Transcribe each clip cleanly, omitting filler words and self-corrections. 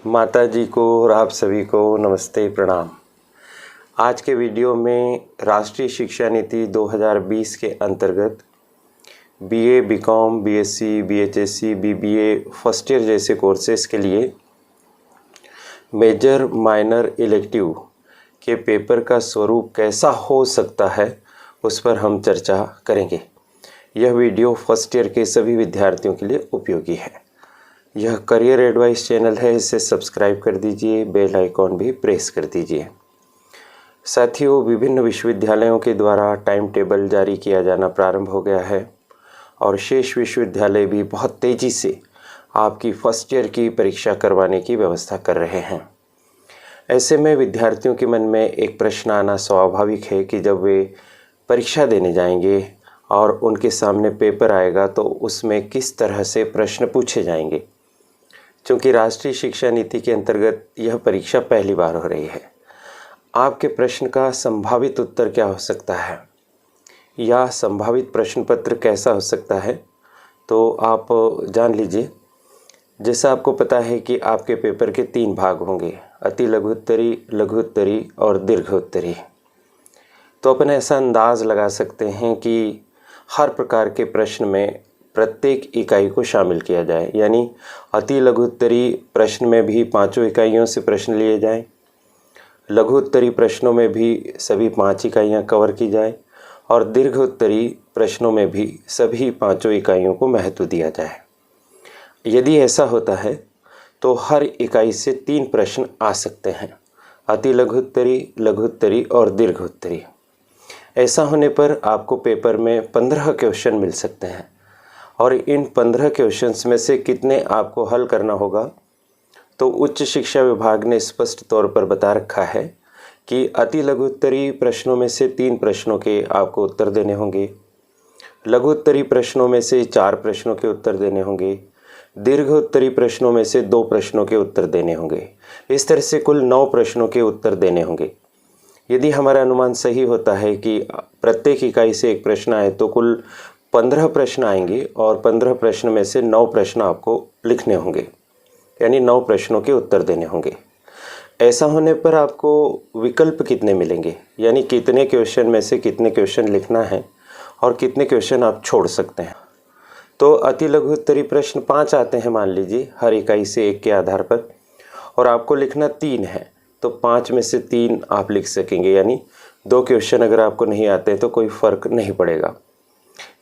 माता जी को और आप सभी को नमस्ते प्रणाम। आज के वीडियो में राष्ट्रीय शिक्षा नीति 2020 के अंतर्गत बीए, बीकॉम, बीएससी, बीएचएससी, बीबीए फर्स्ट ईयर जैसे कोर्सेज़ के लिए मेजर माइनर इलेक्टिव के पेपर का स्वरूप कैसा हो सकता है उस पर हम चर्चा करेंगे। यह वीडियो फर्स्ट ईयर के सभी विद्यार्थियों के लिए उपयोगी है। यह करियर एडवाइस चैनल है, इसे सब्सक्राइब कर दीजिए, बेल आइकॉन भी प्रेस कर दीजिए। साथियों, विभिन्न विश्वविद्यालयों के द्वारा टाइम टेबल जारी किया जाना प्रारंभ हो गया है और शेष विश्वविद्यालय भी बहुत तेज़ी से आपकी फर्स्ट ईयर की परीक्षा करवाने की व्यवस्था कर रहे हैं। ऐसे में विद्यार्थियों के मन में एक प्रश्न आना स्वाभाविक है कि जब वे परीक्षा देने जाएंगे और उनके सामने पेपर आएगा तो उसमें किस तरह से प्रश्न पूछे जाएंगे। क्योंकि राष्ट्रीय शिक्षा नीति के अंतर्गत यह परीक्षा पहली बार हो रही है, आपके प्रश्न का संभावित उत्तर क्या हो सकता है या संभावित प्रश्न पत्र कैसा हो सकता है, तो आप जान लीजिए। जैसा आपको पता है कि आपके पेपर के 3 भाग होंगे, अति लघु उत्तरी, लघु उत्तरी और दीर्घ उत्तरी। तो अपन ऐसा अंदाज़ लगा सकते हैं कि हर प्रकार के प्रश्न में प्रत्येक इकाई को शामिल किया जाए, यानी अति लघु उत्तरी प्रश्न में भी 5 इकाइयों से प्रश्न लिए जाएं, लघु उत्तरी प्रश्नों में भी सभी 5 इकाइयाँ कवर की जाए और दीर्घ उत्तरी प्रश्नों में भी सभी 5 इकाइयों को महत्व दिया जाए। यदि ऐसा होता है तो हर इकाई से 3 प्रश्न आ सकते हैं, अति लघु उत्तरी, लघु उत्तरी और दीर्घ उत्तरी। ऐसा होने पर आपको पेपर में 15 क्वेश्चन मिल सकते हैं और इन 15 क्वेश्चंस में से कितने आपको हल करना होगा, तो उच्च शिक्षा विभाग ने स्पष्ट तौर पर बता रखा है कि अति लघु उत्तरी प्रश्नों में से 3 प्रश्नों के आपको उत्तर देने होंगे, लघु उत्तरी प्रश्नों में से 4 प्रश्नों के उत्तर देने होंगे, दीर्घ उत्तरी प्रश्नों में से 2 प्रश्नों के उत्तर देने होंगे। इस तरह से कुल 9 प्रश्नों के उत्तर देने होंगे। यदि हमारा अनुमान सही होता है कि प्रत्येक इकाई से 1 प्रश्न आए तो कुल 15 प्रश्न आएंगे और 15 प्रश्न में से 9 प्रश्न आपको लिखने होंगे, यानी 9 प्रश्नों के उत्तर देने होंगे। ऐसा होने पर आपको विकल्प कितने मिलेंगे, यानी कितने क्वेश्चन में से कितने क्वेश्चन लिखना है और कितने क्वेश्चन आप छोड़ सकते हैं। तो अति लघु उत्तरी प्रश्न 5 आते हैं मान लीजिए, हर इकाई से 1 के आधार पर, और आपको लिखना 3 है तो 5 में से 3 आप लिख सकेंगे, यानी 2 क्वेश्चन अगर आपको नहीं आते तो कोई फ़र्क नहीं पड़ेगा।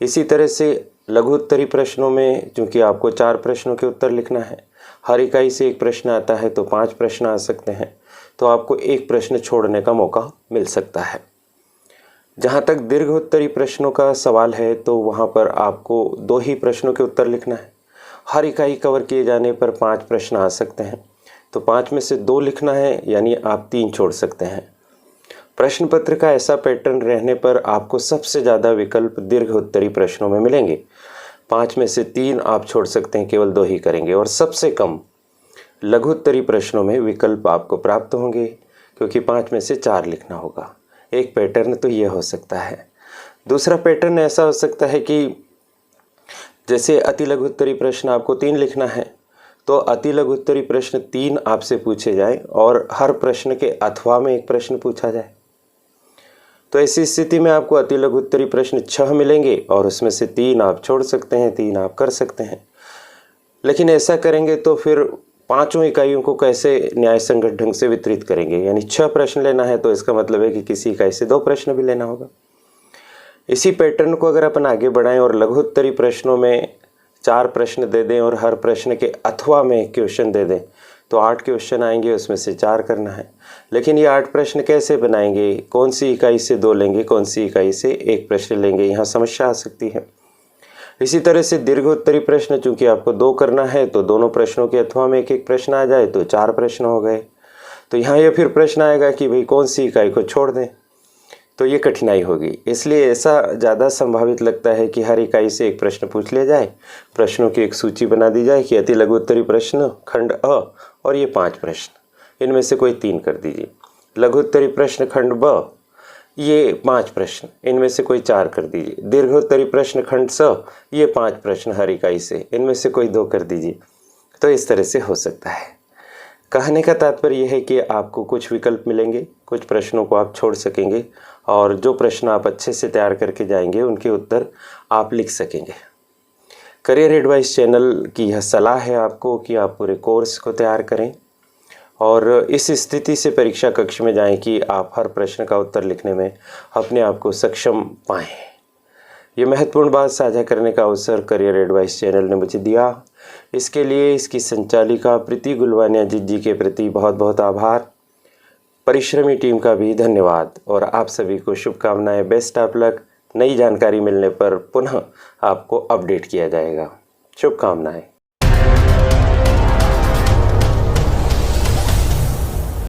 इसी तरह से लघु उत्तरी प्रश्नों में चूँकि आपको 4 प्रश्नों के उत्तर लिखना है, हर इकाई से 1 प्रश्न आता है तो 5 प्रश्न आ सकते हैं, तो आपको 1 प्रश्न छोड़ने का मौका मिल सकता है। जहाँ तक दीर्घ उत्तरी प्रश्नों का सवाल है तो वहाँ पर आपको 2 ही प्रश्नों के उत्तर लिखना है। हर इकाई कवर किए जाने पर 5 प्रश्न आ सकते हैं, तो 5 में से 2 लिखना है, यानी आप 3 छोड़ सकते हैं। प्रश्न पत्र का ऐसा पैटर्न रहने पर आपको सबसे ज़्यादा विकल्प दीर्घ उत्तरी प्रश्नों में मिलेंगे। 5 में से 3 आप छोड़ सकते हैं, केवल 2 ही करेंगे, और सबसे कम लघु उत्तरी प्रश्नों में विकल्प आपको प्राप्त होंगे क्योंकि 5 में से 4 लिखना होगा। एक पैटर्न तो यह हो सकता है। दूसरा पैटर्न ऐसा हो सकता है कि जैसे अति लघु उत्तरी प्रश्न आपको 3 लिखना है तो अति लघु उत्तरी प्रश्न 3 आपसे पूछे जाएं और हर प्रश्न के अथवा में 1 प्रश्न पूछा जाए। तो ऐसी स्थिति में आपको अति लघु उत्तरी प्रश्न 6 मिलेंगे और उसमें से 3 आप छोड़ सकते हैं, 3 आप कर सकते हैं। लेकिन ऐसा करेंगे तो फिर 5 इकाइयों को कैसे न्याय संगत ढंग से वितरित करेंगे, यानी 6 प्रश्न लेना है तो इसका मतलब है कि किसी इकाई से 2 प्रश्न भी लेना होगा। इसी पैटर्न को अगर अपन आगे बढ़ाएं और लघु उत्तरी प्रश्नों में 4 प्रश्न दे दें और हर प्रश्न के अथवा में 1 क्वेश्चन दे दें तो 8 क्वेश्चन आएंगे, उसमें से 4 करना है। लेकिन ये 8 प्रश्न कैसे बनाएंगे, कौन सी इकाई से 2 लेंगे, कौन सी इकाई से 1 प्रश्न लेंगे, यहाँ समस्या आ सकती है। इसी तरह से दीर्घ उत्तरी प्रश्न चूँकि आपको 2 करना है तो दोनों प्रश्नों के अथवा में 1 प्रश्न आ जाए तो 4 प्रश्न हो गए। तो यहाँ ये फिर प्रश्न आएगा कि भाई कौन सी इकाई को छोड़ दें, तो ये कठिनाई होगी। इसलिए ऐसा ज़्यादा संभावित लगता है कि हर इकाई से 1 प्रश्न पूछ लिया जाए, प्रश्नों की एक सूची बना दी जाए कि अति लघु उत्तरी प्रश्न खंड अ और ये 5 प्रश्न, इनमें से कोई 3 कर दीजिए। लघु उत्तरी प्रश्न खंड ब, ये 5 प्रश्न, इनमें से कोई 4 कर दीजिए। दीर्घ उत्तरी प्रश्न खंड स, ये 5 प्रश्न हर इकाई से, इनमें से कोई 2 कर दीजिए। तो इस तरह से हो सकता है। कहने का तात्पर्य यह है कि आपको कुछ विकल्प मिलेंगे, कुछ प्रश्नों को आप छोड़ सकेंगे और जो प्रश्न आप अच्छे से तैयार करके जाएंगे उनके उत्तर आप लिख सकेंगे। करियर एडवाइस चैनल की यह सलाह है आपको कि आप पूरे कोर्स को तैयार करें और इस स्थिति से परीक्षा कक्ष में जाएं कि आप हर प्रश्न का उत्तर लिखने में अपने आप को सक्षम पाएँ। ये महत्वपूर्ण बात साझा करने का अवसर करियर एडवाइस चैनल ने मुझे दिया। इसके लिए इसकी संचालिका प्रीति गुलवानिया जी के प्रति बहुत बहुत आभार। परिश्रमी टीम का भी धन्यवाद और आप सभी को शुभकामनाएं। Best of luck. नई जानकारी मिलने पर पुनः आपको अपडेट किया जाएगा। शुभकामनाएं।